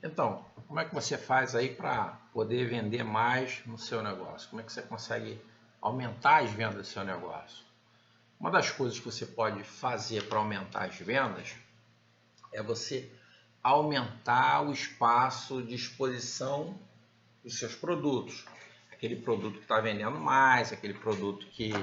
Então, como é que você faz aí para poder vender mais no seu negócio? Como é que você consegue aumentar as vendas do seu negócio? Uma das coisas que você pode fazer para aumentar as vendas é você aumentar o espaço de exposição dos seus produtos. Aquele produto que está vendendo mais, aquele produto que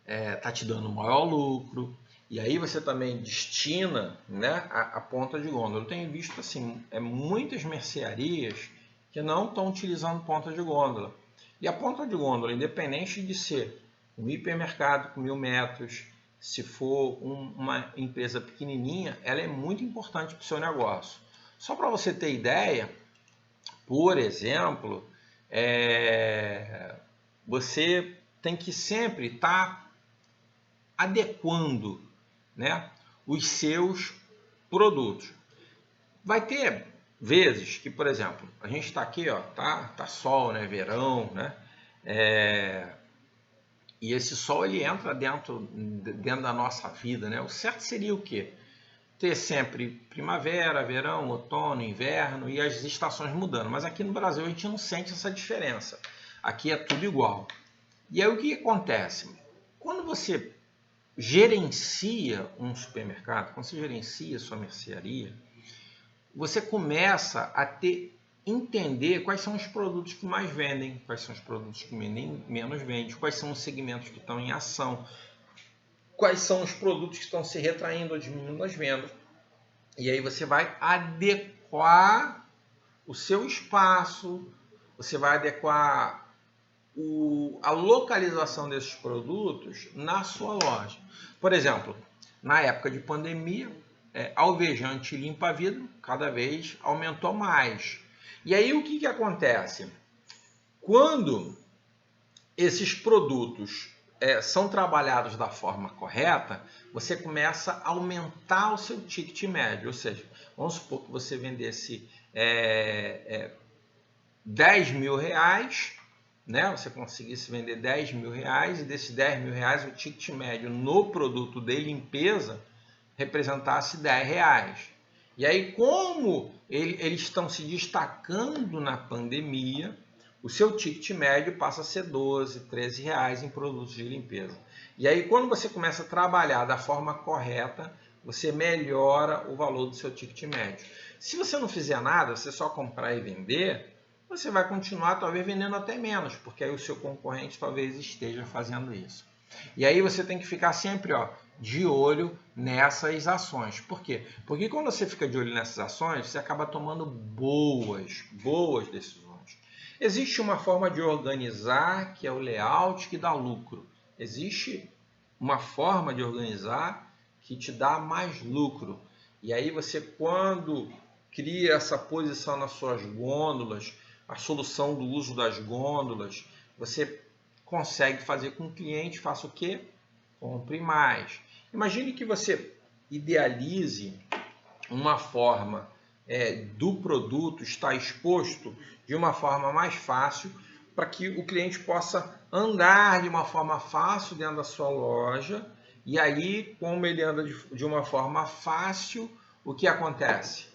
está te dando maior lucro. E aí você também destina, né, a ponta de gôndola. Eu tenho visto assim, muitas mercearias que não estão utilizando ponta de gôndola. E a ponta de gôndola, independente de ser um hipermercado com 1000 metros, se for uma empresa pequenininha, ela é muito importante para o seu negócio. Só para você ter ideia, por exemplo, você tem que sempre estar adequando, né, os seus produtos. Vai ter vezes que, por exemplo, a gente está aqui, ó, tá sol, né, verão, né, e esse sol ele entra dentro da nossa vida, né? O certo seria o quê? Ter sempre primavera, verão, outono, inverno e as estações mudando. Mas aqui no Brasil a gente não sente essa diferença. Aqui é tudo igual. E aí o que acontece? Quando você gerencia um supermercado, quando você gerencia sua mercearia, você começa a entender quais são os produtos que mais vendem, quais são os produtos que menos vendem, quais são os segmentos que estão em ação, quais são os produtos que estão se retraindo ou diminuindo as vendas. E aí você vai adequar o seu espaço, você vai adequar a localização desses produtos na sua loja. Por exemplo, na época de pandemia, alvejante e limpa-vidro cada vez aumentou mais. E aí o que acontece? Quando esses produtos são trabalhados da forma correta, você começa a aumentar o seu ticket médio. Ou seja, vamos supor que você vendesse 10 mil reais, né? Você conseguisse vender 10 mil reais e desses 10 mil reais o ticket médio no produto de limpeza representasse 10 reais. E aí, como eles estão se destacando na pandemia, o seu ticket médio passa a ser 12, 13 reais em produtos de limpeza. E aí, quando você começa a trabalhar da forma correta, você melhora o valor do seu ticket médio. Se você não fizer nada, você só comprar e vender, você vai continuar talvez vendendo até menos, porque aí o seu concorrente talvez esteja fazendo isso. E aí você tem que ficar sempre, ó, de olho nessas ações. Por quê? Porque quando você fica de olho nessas ações, você acaba tomando boas decisões. Existe uma forma de organizar que é o layout que dá lucro. Existe uma forma de organizar que te dá mais lucro. E aí você, quando cria essa posição nas suas gôndolas, a solução do uso das gôndolas, você consegue fazer com que o cliente faça o quê? Compre mais. Imagine que você idealize uma forma do produto estar exposto de uma forma mais fácil para que o cliente possa andar de uma forma fácil dentro da sua loja. E aí, como ele anda de uma forma fácil, o que acontece?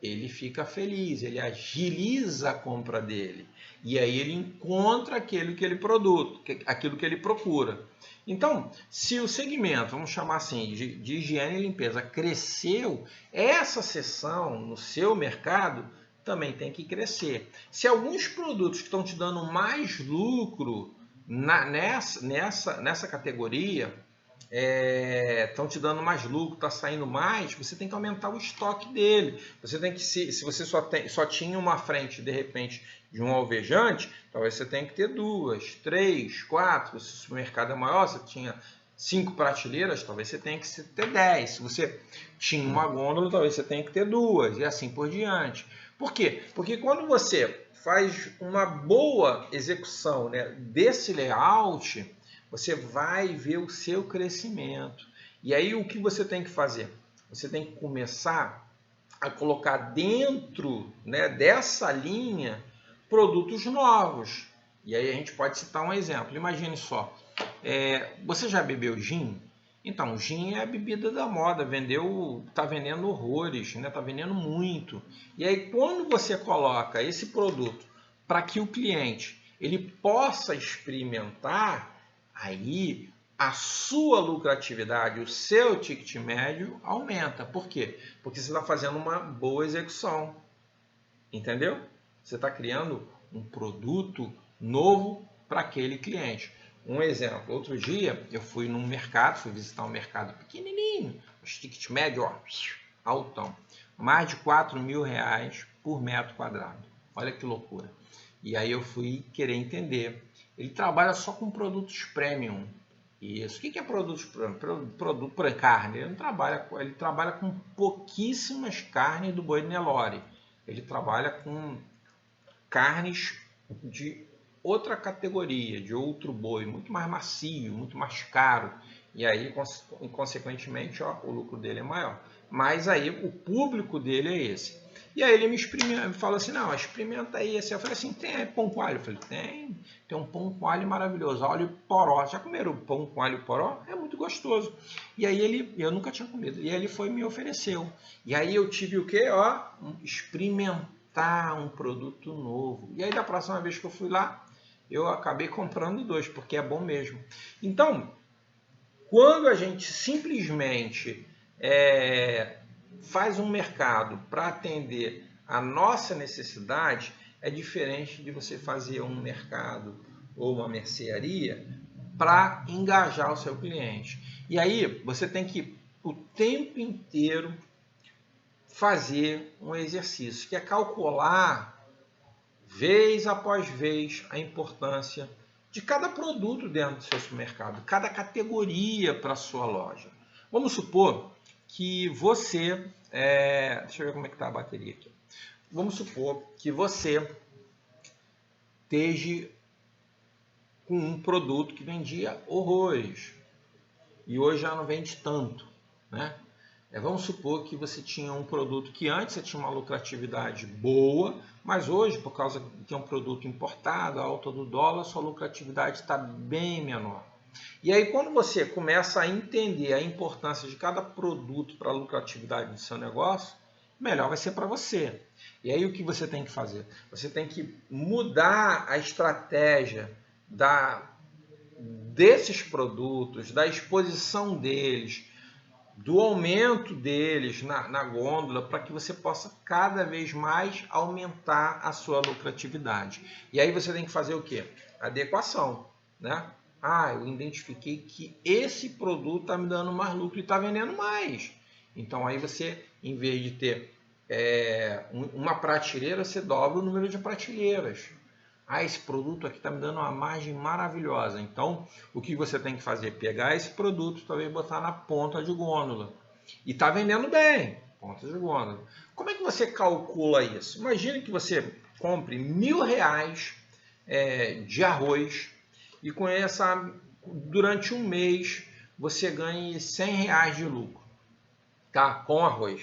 Ele fica feliz, ele agiliza a compra dele. E aí ele encontra aquilo que ele procura. Então, se o segmento, vamos chamar assim, de higiene e limpeza cresceu, essa seção no seu mercado também tem que crescer. Se alguns produtos que estão te dando mais lucro nessa categoria estão te dando mais lucro, está saindo mais, você tem que aumentar o estoque dele. Você tem que, se você só tinha uma frente, de repente, de um alvejante, talvez você tenha que ter 2, 3, 4. Se o supermercado é maior, você tinha 5 prateleiras, talvez você tenha que ter 10. Se você tinha uma gôndola, talvez você tenha que ter 2, e assim por diante. Por quê? Porque quando você faz uma boa execução, né, desse layout, você vai ver o seu crescimento. E aí o que você tem que fazer? Você tem que começar a colocar dentro, né, dessa linha produtos novos. E aí a gente pode citar um exemplo. Imagine só, você já bebeu gin? Então, gin é a bebida da moda, tá vendendo horrores, né? Tá vendendo muito. E aí, quando você coloca esse produto para que o cliente ele possa experimentar, aí a sua lucratividade, o seu ticket médio aumenta. Por quê? Porque você está fazendo uma boa execução, entendeu? Você está criando um produto novo para aquele cliente. Um exemplo, outro dia eu fui num mercado, fui visitar um mercado pequenininho, um ticket médio, ó, altão, mais de 4 mil reais por metro quadrado. Olha que loucura. E aí eu fui querer entender. Ele trabalha só com produtos premium. Isso. O que é produtos premium? Produto para carne. Ele trabalha com pouquíssimas carnes do boi de Nelore. Ele trabalha com carnes de outra categoria, de outro boi, muito mais macio, muito mais caro. E aí, consequentemente, ó, o lucro dele é maior. Mas aí o público dele é esse. E aí ele me falou assim, não, experimenta aí esse. Eu falei assim, tem pão com alho? Eu falei, tem um pão com alho maravilhoso, alho poró. Já comeram pão com alho poró? É muito gostoso. E aí eu nunca tinha comido. E aí ele foi e me ofereceu. E aí eu tive o quê? Ó, experimentar um produto novo. E aí da próxima vez que eu fui lá, eu acabei comprando 2, porque é bom mesmo. Então, quando a gente simplesmente faz um mercado para atender a nossa necessidade, é diferente de você fazer um mercado ou uma mercearia para engajar o seu cliente. E aí você tem que o tempo inteiro fazer um exercício, que é calcular vez após vez a importância de cada produto dentro do seu supermercado, cada categoria para a sua loja. Vamos supor que você... deixa eu ver como é que está a bateria aqui. Vamos supor que você esteja com um produto que vendia horrores e hoje já não vende tanto, né? Vamos supor que você tinha um produto que antes você tinha uma lucratividade boa, mas hoje, por causa que é um produto importado, a alta do dólar, sua lucratividade está bem menor. E aí, quando você começa a entender a importância de cada produto para a lucratividade do seu negócio, melhor vai ser para você. E aí, o que você tem que fazer? Você tem que mudar a estratégia desses produtos, da exposição deles, do aumento deles na gôndola, para que você possa cada vez mais aumentar a sua lucratividade. E aí você tem que fazer o quê? Adequação, né? Eu identifiquei que esse produto está me dando mais lucro e está vendendo mais. Então aí você, em vez de ter uma prateleira, você dobra o número de prateleiras. Esse produto aqui está me dando uma margem maravilhosa. Então, o que você tem que fazer? Pegar esse produto, talvez botar na ponta de gôndola. E está vendendo bem, ponta de gôndola. Como é que você calcula isso? Imagine que você compre R$1.000 de arroz e com durante um mês, você ganhe R$100 de lucro, tá? Com arroz.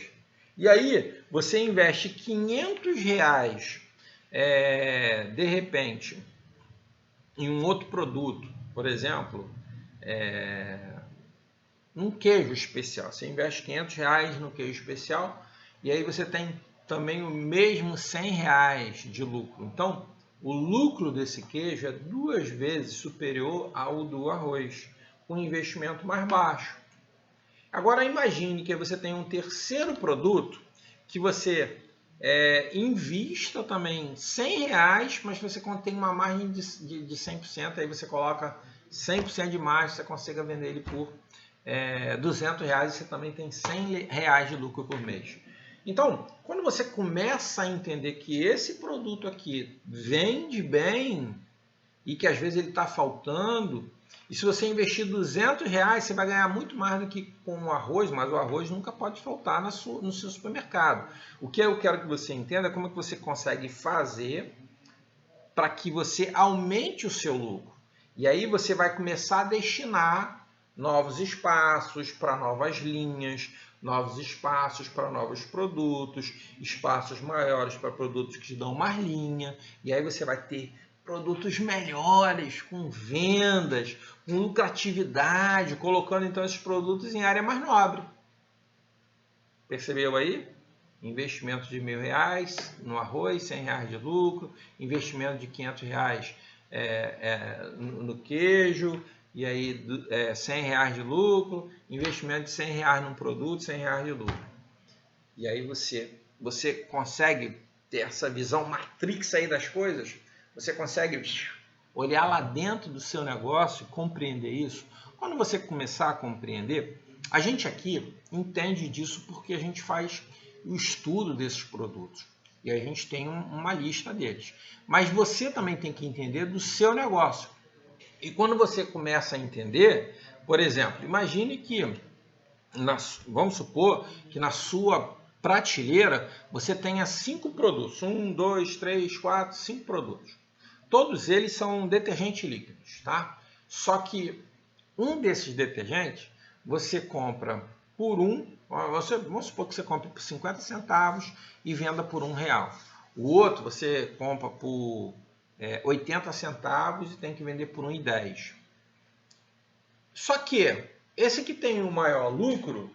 E aí, você investe R$500 de repente, em um outro produto, por exemplo, um queijo especial. Você investe R$500 no queijo especial e aí você tem também o mesmo R$100 de lucro. Então, o lucro desse queijo é 2 vezes superior ao do arroz, com um investimento mais baixo. Agora, imagine que você tem um terceiro produto que você invista também R$100, mas você tem uma margem de 100%, aí você coloca 100% de margem, você consegue vender ele por R$200 e você também tem R$100 de lucro por mês. Então, quando você começa a entender que esse produto aqui vende bem e que às vezes ele está faltando, e se você investir R$200, você vai ganhar muito mais do que com o arroz, mas o arroz nunca pode faltar no seu supermercado. O que eu quero que você entenda é como que você consegue fazer para que você aumente o seu lucro. E aí você vai começar a destinar novos espaços para novas linhas, novos espaços para novos produtos, espaços maiores para produtos que te dão mais linha, e aí você vai ter produtos melhores, com vendas, com lucratividade, colocando então esses produtos em área mais nobre. Percebeu aí? Investimento de R$1.000 no arroz, R$100 de lucro, investimento de R$500 no queijo, e aí R$100 de lucro, investimento de R$100 num produto, R$100 de lucro. E aí você consegue ter essa visão matrix aí das coisas, você consegue olhar lá dentro do seu negócio e compreender isso. Quando você começar a compreender, a gente aqui entende disso porque a gente faz o estudo desses produtos e a gente tem uma lista deles. Mas você também tem que entender do seu negócio. E quando você começa a entender, por exemplo, imagine que, vamos supor que na sua prateleira você tenha 5 produtos, 1, 2, 3, 4, 5 produtos. Todos eles são detergentes líquidos, tá? Só que um desses detergentes você compra por vamos supor que você compre por 50 centavos e venda por R$1. O outro você compra por 80 centavos e tem que vender por R$1,10. Só que esse que tem o maior lucro,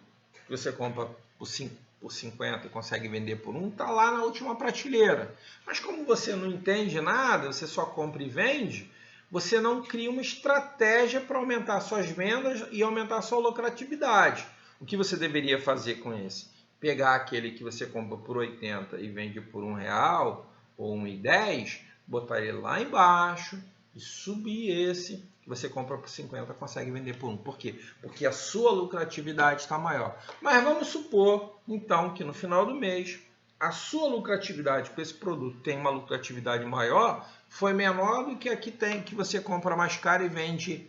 que você compra por 50 e consegue vender por R$1, está lá na última prateleira. Mas como você não entende nada, você só compra e vende, você não cria uma estratégia para aumentar suas vendas e aumentar sua lucratividade. O que você deveria fazer com esse? Pegar aquele que você compra por 80 e vende por R$1 ou R$1,10, botar ele lá embaixo e subir esse que você compra por 50 consegue vender por 1. Por quê? Porque a sua lucratividade está maior. Mas vamos supor, então, que no final do mês a sua lucratividade com esse produto tem uma lucratividade maior, foi menor do que a que tem, que você compra mais caro e vende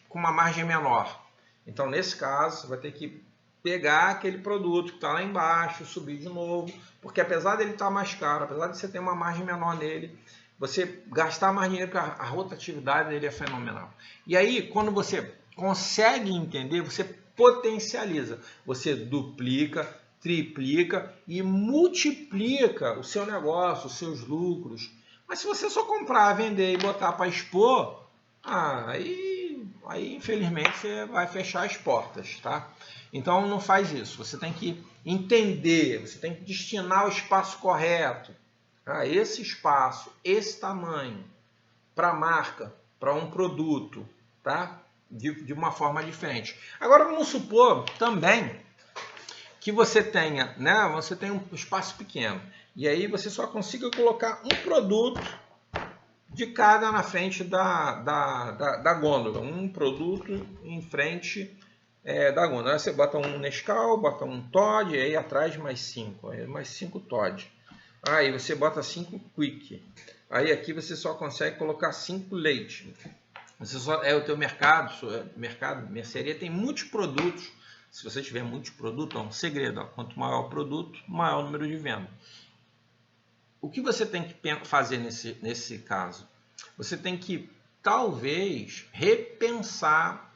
com uma margem menor. Então, nesse caso, você vai ter que pegar aquele produto que está lá embaixo, subir de novo, porque apesar dele estar mais caro, apesar de você ter uma margem menor nele, você gastar mais dinheiro, porque a rotatividade dele é fenomenal. E aí, quando você consegue entender, você potencializa, você duplica, triplica e multiplica o seu negócio, os seus lucros. Mas se você só comprar, vender e botar para expor, aí infelizmente você vai fechar as portas, tá? Então não faz isso, você tem que entender, você tem que destinar o espaço correto, esse espaço, esse tamanho, para a marca, para um produto, tá? De uma forma diferente. Agora vamos supor também que você tenha, né? Você tem um espaço pequeno e aí você só consiga colocar um produto de cada na frente da gôndola, um produto em frente da gôndola. Aí você bota um Nescau, bota um Toddy, aí atrás mais 5, mais 5 Toddy. Aí você bota 5 Quick. Aí aqui você só consegue colocar 5 leite. Você só o teu mercado, mercearia tem muitos produtos. Se você tiver muitos produtos, é um segredo. Quanto maior o produto, maior o número de venda. O que você tem que fazer nesse caso? Você tem que, talvez, repensar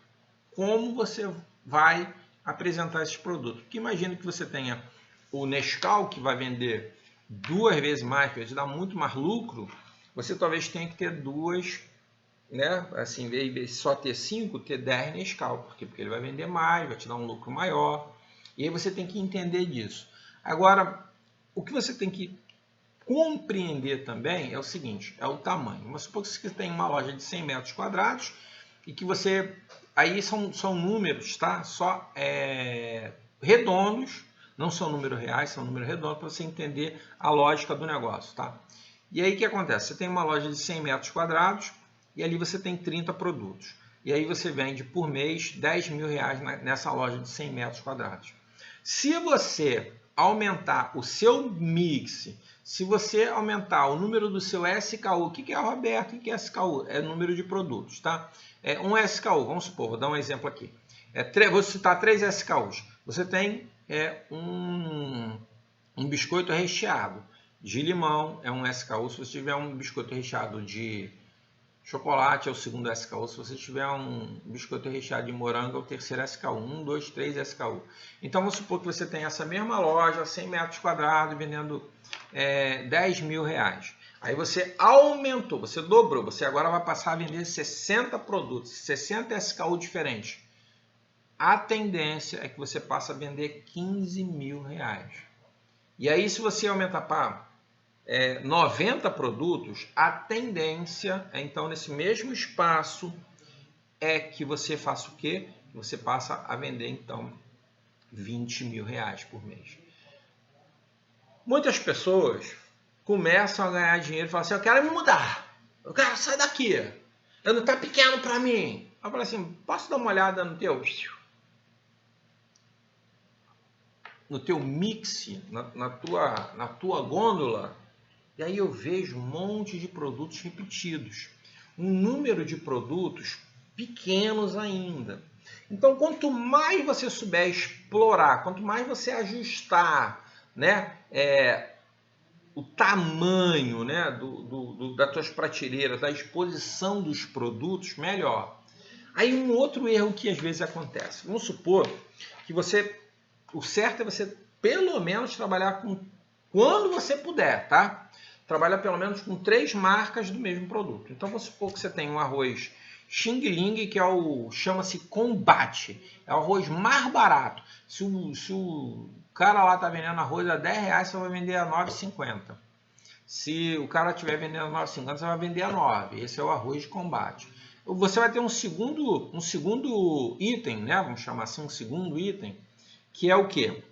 como você vai apresentar esses produtos. Porque imagina que você tenha o Nescau, que vai vender 2 vezes mais, que vai te dar muito mais lucro. Você talvez tenha que ter 2, né? Assim, em vez de só ter 5, ter 10 Nescau. Por quê? Porque ele vai vender mais, vai te dar um lucro maior. E aí você tem que entender disso. Agora, o que você tem que compreender também é o seguinte, é o tamanho. Vamos supor que você tem uma loja de 100 metros quadrados e que você... Aí são números, tá? Só redondos, não são números reais, são números redondos para você entender a lógica do negócio, tá? E aí o que acontece? Você tem uma loja de 100 metros quadrados e ali você tem 30 produtos. E aí você vende por mês R$10.000 nessa loja de 100 metros quadrados. Se você aumentar o seu mix, se você aumentar o número do seu SKU, o que é, Roberto? O que é SKU? É número de produtos, tá? Um SKU, vamos supor, vou dar um exemplo aqui. Vou citar 3 SKUs. Você tem um biscoito recheado de limão, é um SKU. Se você tiver um biscoito recheado de Chocolate é o segundo SKU. Se você tiver um biscoito recheado de morango, é o terceiro SKU. 1, 2, 3 SKU. Então, vamos supor que você tem essa mesma loja, 100 metros quadrados, vendendo 10 mil reais. Aí você aumentou, você dobrou. Você agora vai passar a vender 60 produtos, 60 SKU diferentes. A tendência é que você passe a vender 15 mil reais. E aí, se você aumentar para 90 produtos, a tendência é, então, nesse mesmo espaço, é que você faça o quê? Você passa a vender, então, 20 mil reais por mês. Muitas pessoas começam a ganhar dinheiro e falam assim, eu quero me mudar, eu quero sair daqui, não está pequeno para mim. Eu falo assim, posso dar uma olhada no teu mix, na tua gôndola? E aí eu vejo um monte de produtos repetidos, um número de produtos pequenos ainda. Então, quanto mais você souber explorar, quanto mais você ajustar, né, o tamanho, né, das tuas prateleiras, da exposição dos produtos, melhor. Aí um outro erro que às vezes acontece. Vamos supor que o certo é você pelo menos trabalhar com, quando você puder, tá? Trabalhar pelo menos com 3 marcas do mesmo produto. Então vamos supor que você tem um arroz Xing Ling, que chama-se Combate. É o arroz mais barato. Se o cara lá tá vendendo arroz a 10 reais, você vai vender a 9,50. Se o cara estiver vendendo a 9,50, você vai vender a 9. Esse é o arroz de combate. Você vai ter um segundo item, né? Vamos chamar assim, um segundo item, que é o quê?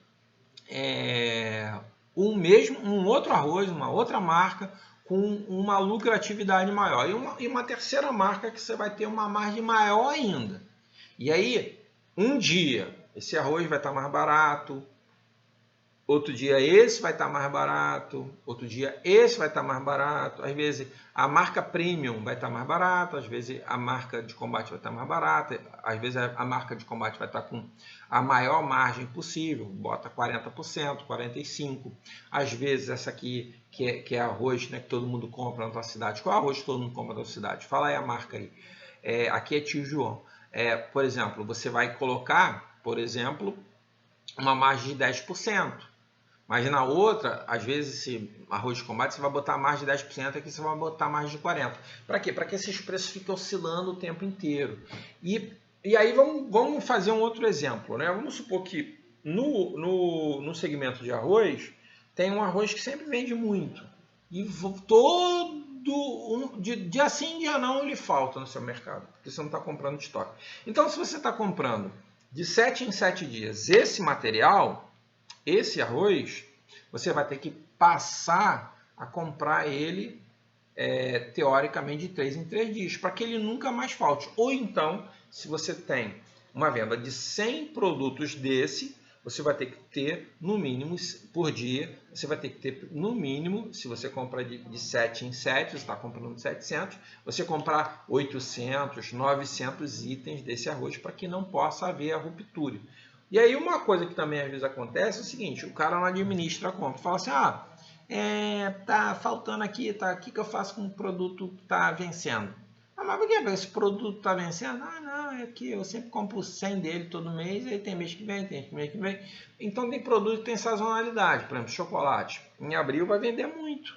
Um outro arroz, uma outra marca, com uma lucratividade maior. E uma terceira marca que você vai ter uma margem maior ainda. E aí, um dia, esse arroz vai estar mais barato, outro dia esse vai estar mais barato, outro dia esse vai estar mais barato. Às vezes a marca premium vai estar mais barata, às vezes a marca de combate vai estar mais barata, às vezes a marca de combate vai estar com a maior margem possível, bota 40%, 45%. Às vezes essa aqui, que é arroz, né, que todo mundo compra na tua cidade. Qual arroz que todo mundo compra na tua cidade? Fala aí a marca aí. Aqui é Tio João. Por exemplo, você vai colocar, por exemplo, uma margem de 10%. Mas na outra, às vezes, esse arroz de combate, você vai botar mais de 10%, aqui você vai botar mais de 40%. Para quê? Para que esses preços fiquem oscilando o tempo inteiro. E aí vamos fazer um outro exemplo, né? Vamos supor que no segmento de arroz, tem um arroz que sempre vende muito. E dia sim, dia não, ele falta no seu mercado, porque você não está comprando de estoque. Então, se você está comprando de 7 em 7 dias esse material, esse arroz, você vai ter que passar a comprar ele, teoricamente, de 3 em 3 dias, para que ele nunca mais falte. Ou então, se você tem uma venda de 100 produtos desse, você vai ter que ter, no mínimo, por dia, você vai ter que ter, no mínimo, se você compra de 7 em 7, você está comprando de 700, você comprar 800, 900 itens desse arroz, para que não possa haver a ruptura. E aí uma coisa que também às vezes acontece é o seguinte, o cara não administra a compra, fala assim, tá faltando aqui, tá, o que eu faço com o produto que tá vencendo? Mas por que esse produto tá vencendo? Não, é que eu sempre compro 100 dele todo mês, aí tem mês que vem, tem mês que vem. Então tem produto que tem sazonalidade, por exemplo, chocolate. Em abril vai vender muito,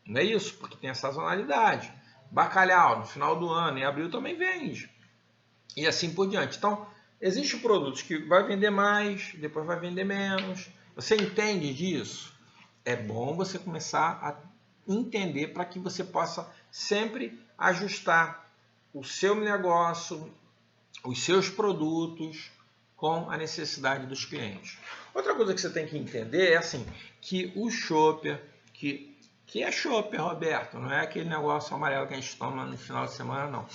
não é isso? Porque tem a sazonalidade. Bacalhau, no final do ano, em abril também vende. E assim por diante. Então, existem produtos que vai vender mais, depois vai vender menos. Você entende disso? É bom você começar a entender para que você possa sempre ajustar o seu negócio, os seus produtos com a necessidade dos clientes. Outra coisa que você tem que entender é assim, que o shopper, que é shopper, Roberto, não é aquele negócio amarelo que a gente toma no final de semana, não.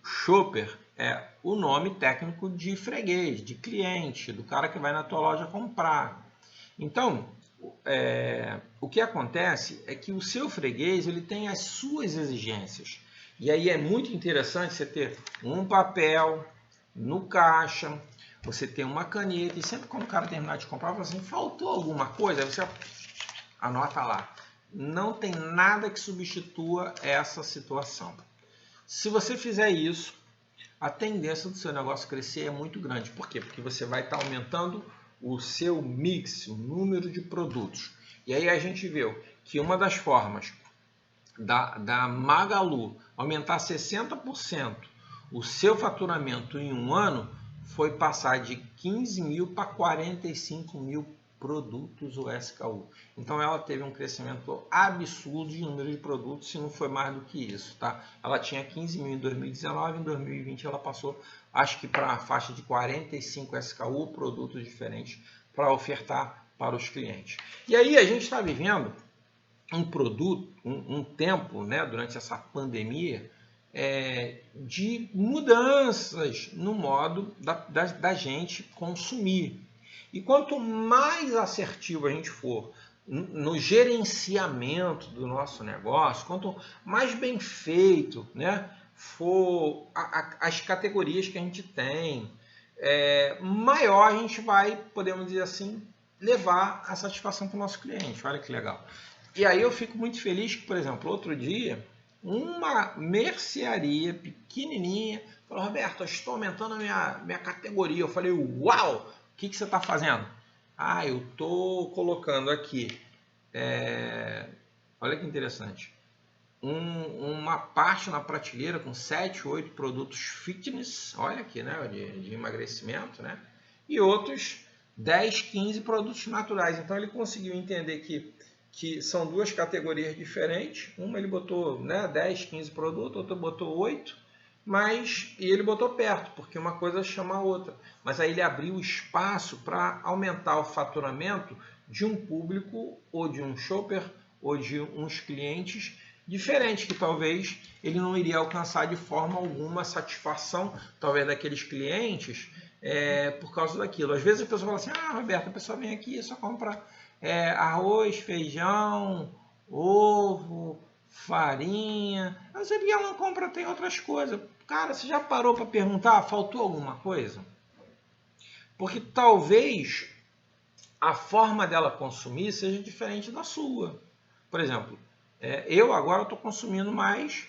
Shopper é o nome técnico de freguês, de cliente, do cara que vai na tua loja comprar. Então, o que acontece é que o seu freguês ele tem as suas exigências. E aí é muito interessante você ter um papel no caixa, você ter uma caneta, e sempre quando o cara terminar de comprar, você fala assim, faltou alguma coisa? Aí você anota lá. Não tem nada que substitua essa situação. Se você fizer isso, a tendência do seu negócio crescer é muito grande. Por quê? Porque você vai estar aumentando o seu mix, o número de produtos. E aí a gente viu que uma das formas da Magalu aumentar 60% o seu faturamento em um ano foi passar de 15 mil para 45 mil produtos o SKU. Então ela teve um crescimento absurdo de número de produtos, se não foi mais do que isso, tá? Ela tinha 15 mil em 2019, em 2020 ela passou, acho que para a faixa de 45 SKU, produtos diferentes, para ofertar para os clientes. E aí a gente está vivendo um tempo, né, durante essa pandemia, de mudanças no modo da gente consumir. E quanto mais assertivo a gente for no gerenciamento do nosso negócio, quanto mais bem feito, né, for as categorias que a gente tem, maior a gente vai, podemos dizer assim, levar a satisfação para o nosso cliente. Olha que legal. E aí eu fico muito feliz que, por exemplo, outro dia, uma mercearia pequenininha falou: Roberto, eu estou aumentando a minha categoria. Eu falei: uau, o que você está fazendo? Ah, eu estou colocando aqui, olha que interessante, uma parte na prateleira com 7, 8 produtos fitness, olha aqui, né, de emagrecimento, né, e outros 10, 15 produtos naturais. Então ele conseguiu entender que são duas categorias diferentes. Uma ele botou, né, 10, 15 produtos, outra botou 8, e ele botou perto, porque uma coisa chama a outra. Mas aí ele abriu espaço para aumentar o faturamento de um público, ou de um shopper, ou de uns clientes diferentes, que talvez ele não iria alcançar de forma alguma a satisfação, talvez, daqueles clientes, por causa daquilo. Às vezes a pessoa fala assim: ah, Roberto, a pessoa vem aqui e só compra arroz, feijão, ovo, farinha. Mas se ela não compra, tem outras coisas. Cara, você já parou para perguntar, faltou alguma coisa? Porque talvez a forma dela consumir seja diferente da sua. Por exemplo, eu agora estou consumindo mais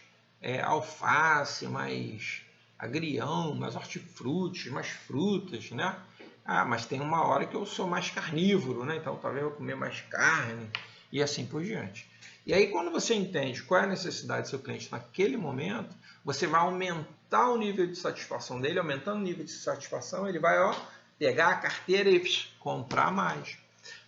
alface, mais agrião, mais hortifruti, mais frutas, né? Ah, mas tem uma hora que eu sou mais carnívoro, né? Então talvez eu comer mais carne e assim por diante. E aí, quando você entende qual é a necessidade do seu cliente naquele momento, você vai aumentar o nível de satisfação dele. Aumentando o nível de satisfação, ele vai pegar a carteira e comprar mais.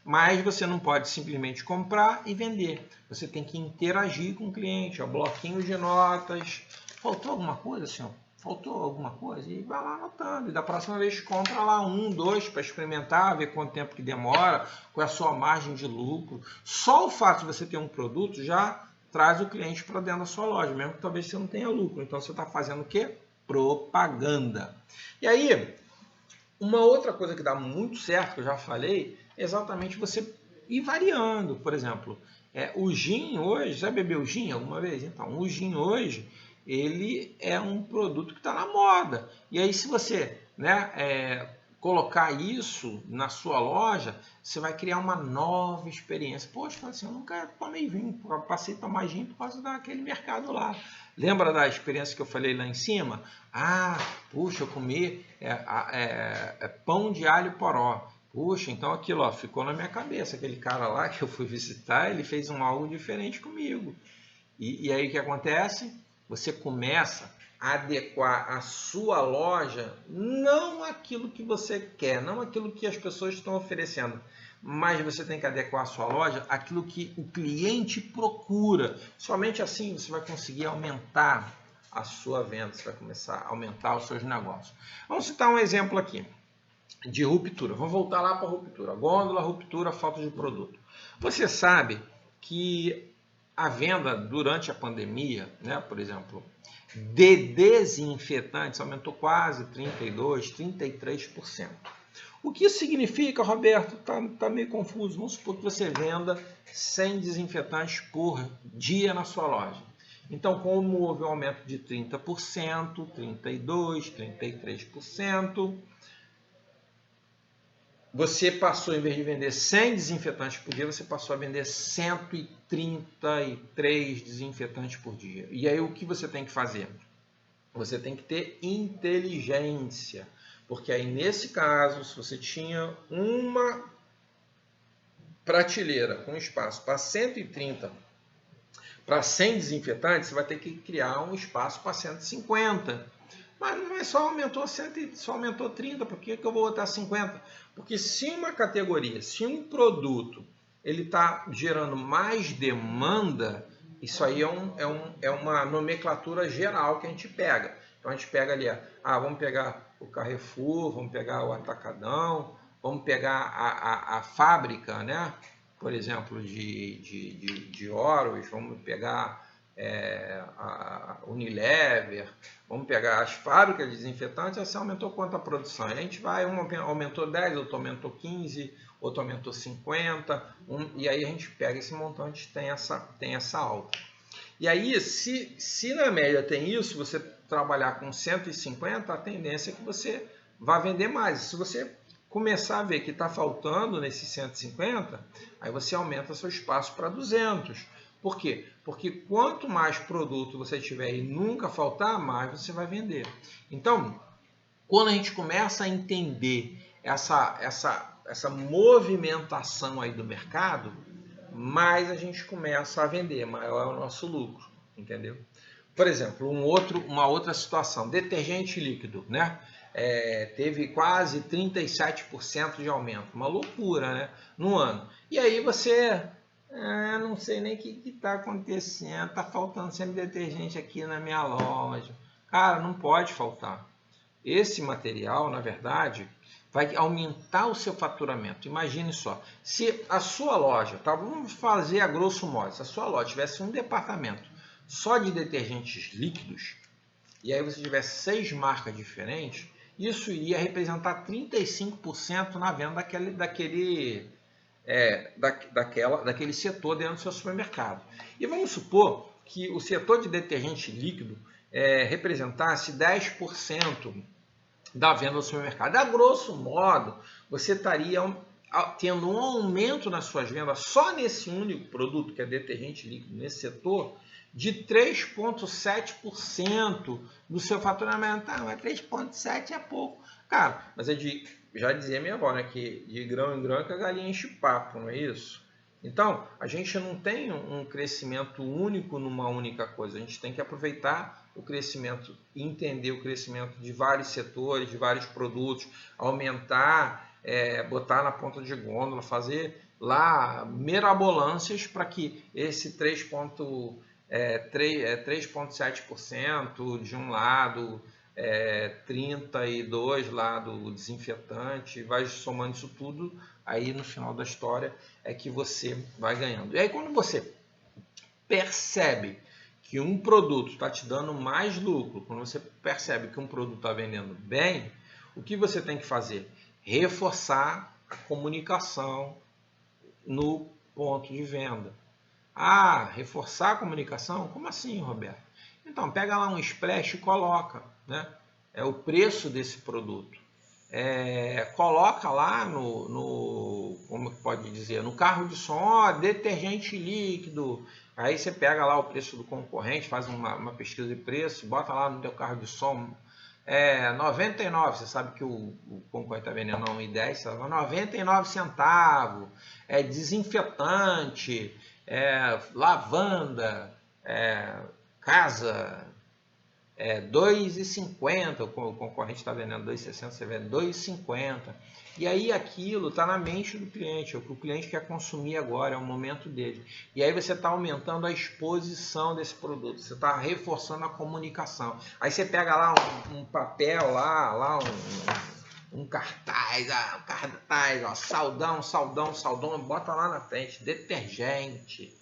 Mas você não pode simplesmente comprar e vender. Você tem que interagir com o cliente, bloquinho de notas. Faltou alguma coisa, senhor? Faltou alguma coisa? E vai lá anotando. E da próxima vez compra lá 1, 2 para experimentar, ver quanto tempo que demora, qual é a sua margem de lucro. Só o fato de você ter um produto já traz o cliente para dentro da sua loja, mesmo que talvez você não tenha lucro. Então você está fazendo o quê? Propaganda. E aí, uma outra coisa que dá muito certo, que eu já falei, é exatamente você ir variando. Por exemplo, o gin hoje, já bebeu gin alguma vez? Então, o gin hoje, ele é um produto que está na moda. E aí, se você, né, colocar isso na sua loja, você vai criar uma nova experiência. Poxa, assim, eu nunca tomei vinho, passei a tomar gin por causa daquele mercado lá. Lembra da experiência que eu falei lá em cima? Ah, puxa, eu comi pão de alho poró. Puxa, então aquilo ficou na minha cabeça. Aquele cara lá que eu fui visitar, ele fez algo diferente comigo. E aí o que acontece? Você começa a adequar a sua loja, não aquilo que você quer, não aquilo que as pessoas estão oferecendo, mas você tem que adequar a sua loja àquilo que o cliente procura. Somente assim você vai conseguir aumentar a sua venda, você vai começar a aumentar os seus negócios. Vamos citar um exemplo aqui de ruptura. Vamos voltar lá para a ruptura. Gôndola, ruptura, falta de produto. Você sabe que a venda durante a pandemia, né, por exemplo, de desinfetantes aumentou quase 32%, 33%. O que isso significa, Roberto? Tá meio confuso. Vamos supor que você venda 100 desinfetantes por dia na sua loja. Então, como houve um aumento de 30%, 32%, 33%, você passou, em vez de vender 100 desinfetantes por dia, você passou a vender 133 desinfetantes por dia. E aí o que você tem que fazer? você tem que ter inteligência. Porque aí, nesse caso, se você tinha uma prateleira com espaço para 130, para 100 desinfetantes, você vai ter que criar um espaço para 150. Mas só aumentou 100, só aumentou 30, por que eu vou botar 50? Porque se uma categoria, se um produto, ele está gerando mais demanda, isso aí é uma nomenclatura geral que a gente pega. Então a gente pega ali, vamos pegar o Carrefour, vamos pegar o Atacadão, vamos pegar a fábrica, né? Por exemplo, de Oros, vamos pegar a Unilever, vamos pegar as fábricas de desinfetantes, você aumentou quanto a produção? A gente vai, um aumentou 10, outro aumentou 15, outro aumentou 50, e aí a gente pega esse montante, tem essa alta. E aí, se na média tem isso, você trabalhar com 150, a tendência é que você vá vender mais. Se você começar a ver que está faltando nesses 150, aí você aumenta seu espaço para 200. Por quê? Porque quanto mais produto você tiver e nunca faltar, mais você vai vender. Então, quando a gente começa a entender essa movimentação aí do mercado, mais a gente começa a vender, maior é o nosso lucro, entendeu? Por exemplo, uma outra situação, detergente líquido, né? Teve quase 37% de aumento, uma loucura, né? No ano. E aí você, não sei nem o que está acontecendo, está faltando sempre detergente aqui na minha loja. Cara, não pode faltar. Esse material, na verdade, vai aumentar o seu faturamento. Imagine só, se a sua loja, tá, vamos fazer a grosso modo, se a sua loja tivesse um departamento só de detergentes líquidos, e aí você tivesse 6 marcas diferentes, isso iria representar 35% na venda daquele setor dentro do seu supermercado. E vamos supor que o setor de detergente líquido representasse 10% da venda do supermercado. A grosso modo, você estaria tendo um aumento nas suas vendas só nesse único produto, que é detergente líquido, nesse setor, de 3,7% do seu faturamento. Mas 3,7% é pouco. Cara, mas já dizia minha avó, né, que de grão em grão que a galinha enche papo, não é isso? Então, a gente não tem um crescimento único numa única coisa. A gente tem que aproveitar o crescimento, entender o crescimento de vários setores, de vários produtos, aumentar, botar na ponta de gôndola, fazer lá mirabolâncias para que esse 3,7% de um lado, 32% lá do desinfetante, vai somando isso tudo, aí no final da história é que você vai ganhando. E aí quando você percebe que um produto está te dando mais lucro, quando você percebe que um produto está vendendo bem, o que você tem que fazer? Reforçar a comunicação no ponto de venda. Reforçar a comunicação? Como assim, Roberto? Então, pega lá um splash e coloca, né? É o preço desse produto. Coloca lá como pode dizer, no carro de som, detergente líquido. Aí você pega lá o preço do concorrente, faz uma pesquisa de preço, bota lá no teu carro de som, 99, você sabe que o concorrente está vendendo a 1,10, você fala 99 centavos, desinfetante, lavanda, casa, 2,50, o concorrente está vendendo 2,60, você vende 2,50. E aí aquilo está na mente do cliente, é o que o cliente quer consumir agora, é o momento dele. E aí você está aumentando a exposição desse produto, você está reforçando a comunicação. Aí você pega lá um papel, um cartaz, saldão, bota lá na frente, detergente,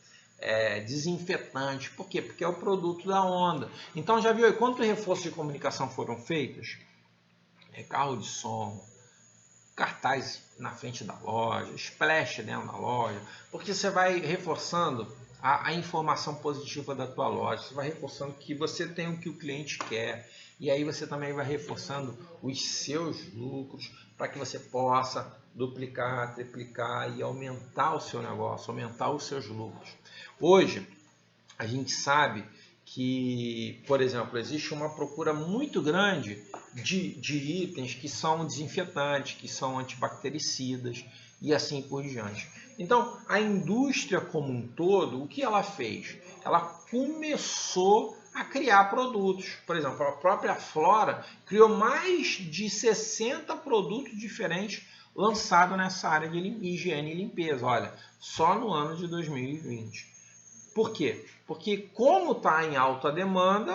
desinfetante. Por quê? Porque é o produto da onda. Então já viu aí quantos reforços de comunicação foram feitos? Carro de som, cartaz na frente da loja, splash dentro da loja, porque você vai reforçando a informação positiva da tua loja, você vai reforçando que você tem o que o cliente quer, e aí você também vai reforçando os seus lucros para que você possa duplicar, triplicar e aumentar o seu negócio, aumentar os seus lucros. Hoje, a gente sabe que, por exemplo, existe uma procura muito grande de itens que são desinfetantes, que são antibactericidas e assim por diante. Então, a indústria como um todo, o que ela fez? Ela começou a criar produtos. Por exemplo, a própria Flora criou mais de 60 produtos diferentes lançados nessa área de higiene e limpeza. Olha, só no ano de 2020. Por quê? Porque como está em alta demanda,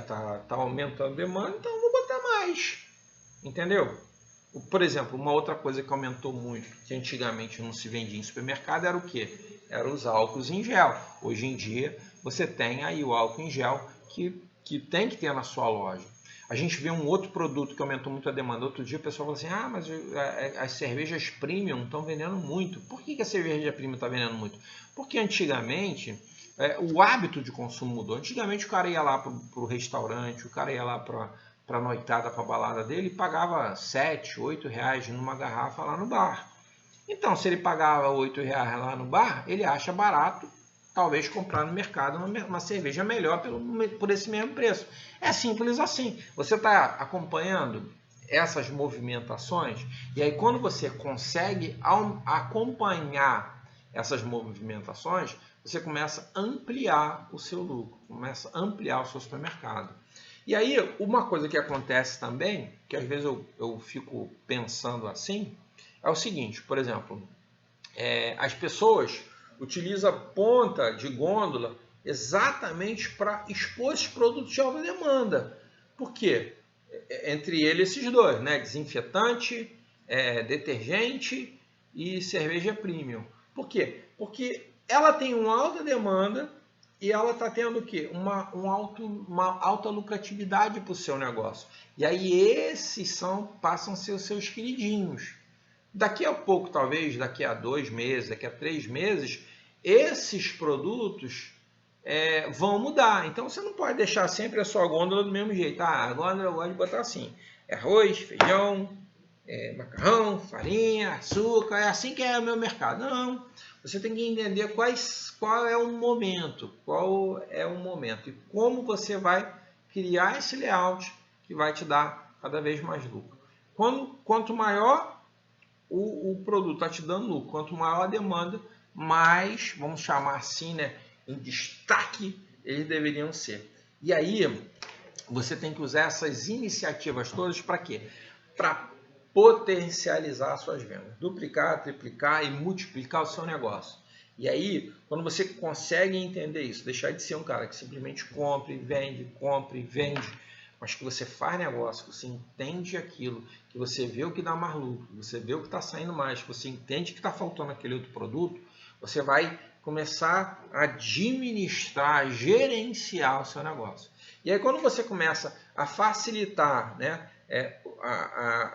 tá aumentando a demanda, então eu vou botar mais. Entendeu? Por exemplo, uma outra coisa que aumentou muito, que antigamente não se vendia em supermercado, era o quê? Era os álcools em gel. Hoje em dia, você tem aí o álcool em gel que tem que ter na sua loja. A gente vê um outro produto que aumentou muito a demanda. Outro dia o pessoal falou assim, mas as cervejas premium estão vendendo muito. Por que a cerveja premium está vendendo muito? Porque antigamente o hábito de consumo mudou. Antigamente o cara ia lá para o restaurante, o cara ia lá para a noitada, para a balada dele, e pagava 7, 8 reais numa garrafa lá no bar. Então, se ele pagava 8 reais lá no bar, ele acha barato, talvez, comprar no mercado uma cerveja melhor por esse mesmo preço. É simples assim. Você está acompanhando essas movimentações, e aí quando você consegue acompanhar essas movimentações, você começa a ampliar o seu lucro, começa a ampliar o seu supermercado. E aí, uma coisa que acontece também, que às vezes eu fico pensando assim, é o seguinte, por exemplo, as pessoas utilizam ponta de gôndola exatamente para expor esses produtos de alta demanda. Por quê? Entre eles esses dois, né? Desinfetante, detergente e cerveja premium. Por quê? Porque ela tem uma alta demanda e ela está tendo o quê? Uma alta lucratividade para o seu negócio. E aí esses passam a ser os seus queridinhos. Daqui a pouco, talvez, daqui a 2 meses, daqui a 3 meses, esses produtos vão mudar. Então você não pode deixar sempre a sua gôndola do mesmo jeito. A gôndola eu gosto de botar assim: arroz, feijão, macarrão, farinha, açúcar, é assim que é o meu mercado. Não, você tem que entender qual é o momento, e como você vai criar esse layout que vai te dar cada vez mais lucro. Quanto maior o produto está te dando lucro, quanto maior a demanda, mais, vamos chamar assim, né, em destaque eles deveriam ser. E aí você tem que usar essas iniciativas todas para quê? Para potencializar suas vendas, duplicar, triplicar e multiplicar o seu negócio. E aí, quando você consegue entender isso, deixar de ser um cara que simplesmente compra e vende, mas que você faz negócio, que você entende aquilo, que você vê o que dá mais lucro, que você vê o que está saindo mais, que você entende que está faltando aquele outro produto, você vai começar a administrar, a gerenciar o seu negócio. E aí, quando você começa a facilitar, né,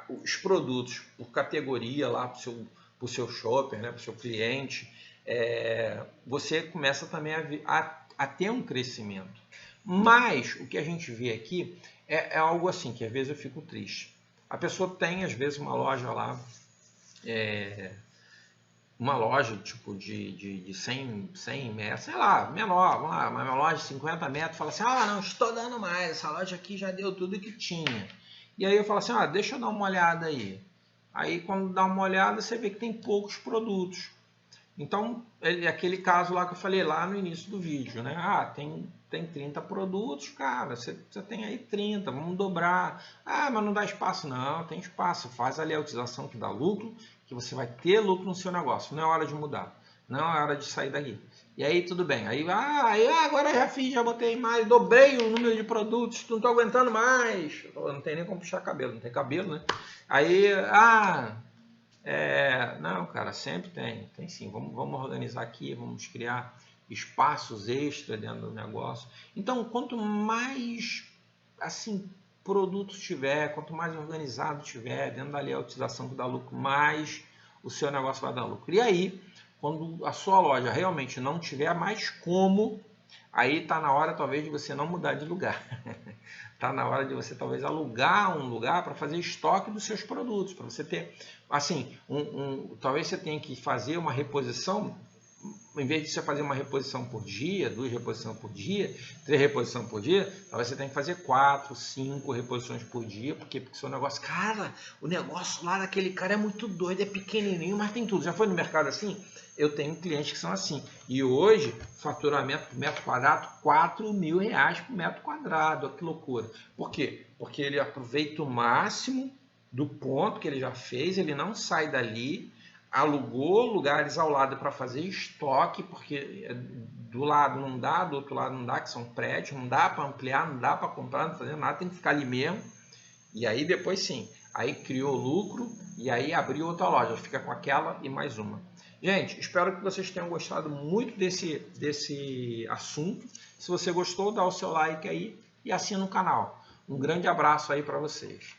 os produtos por categoria lá para o seu shopper, né, para o seu cliente, você começa também a ter um crescimento. Mas o que a gente vê aqui é algo assim, que às vezes eu fico triste. A pessoa tem, às vezes, uma loja lá, uma loja tipo de 100 metros, sei lá, menor, vamos lá, uma loja de 50 metros, fala assim, não estou dando mais, essa loja aqui já deu tudo que tinha. E aí eu falo assim, deixa eu dar uma olhada aí. Aí quando dá uma olhada, você vê que tem poucos produtos. Então, aquele caso lá que eu falei lá no início do vídeo, né? Tem 30 produtos, cara, você tem aí 30, vamos dobrar. Mas não dá espaço. Não, tem espaço. Faz ali a utilização que dá lucro, que você vai ter lucro no seu negócio. Não é hora de mudar, não é hora de sair daqui. E aí tudo bem. Aí agora já botei mais, dobrei o número de produtos, não estou aguentando mais. Não tem nem como puxar cabelo, não tem cabelo, né? Aí, não, cara, sempre tem sim. Vamos organizar aqui, vamos criar espaços extra dentro do negócio. Então, quanto mais assim produto tiver, quanto mais organizado tiver, dentro da layoutização que dá lucro, mais o seu negócio vai dar lucro. E aí, quando a sua loja realmente não tiver mais como, aí está na hora talvez de você não mudar de lugar. Está na hora de você talvez alugar um lugar para fazer estoque dos seus produtos, para você ter, assim, talvez você tenha que fazer uma reposição em vez de você fazer uma reposição por dia, 2 reposições por dia, 3 reposições por dia, talvez você tenha que fazer 4, 5 reposições por dia, porque o seu negócio, cara, o negócio lá daquele cara é muito doido, é pequenininho, mas tem tudo. Já foi no mercado assim? Eu tenho clientes que são assim. E hoje, faturamento por metro quadrado, R$4.000 por metro quadrado. Olha que loucura. Por quê? Porque ele aproveita o máximo do ponto que ele já fez, ele não sai dali, alugou lugares ao lado para fazer estoque, porque do lado não dá, do outro lado não dá, que são prédios, não dá para ampliar, não dá para comprar, não fazer nada, tem que ficar ali mesmo. E aí depois sim, aí criou lucro e aí abriu outra loja, fica com aquela e mais uma. Gente, espero que vocês tenham gostado muito desse assunto. Se você gostou, dá o seu like aí e assina o canal. Um grande abraço aí para vocês.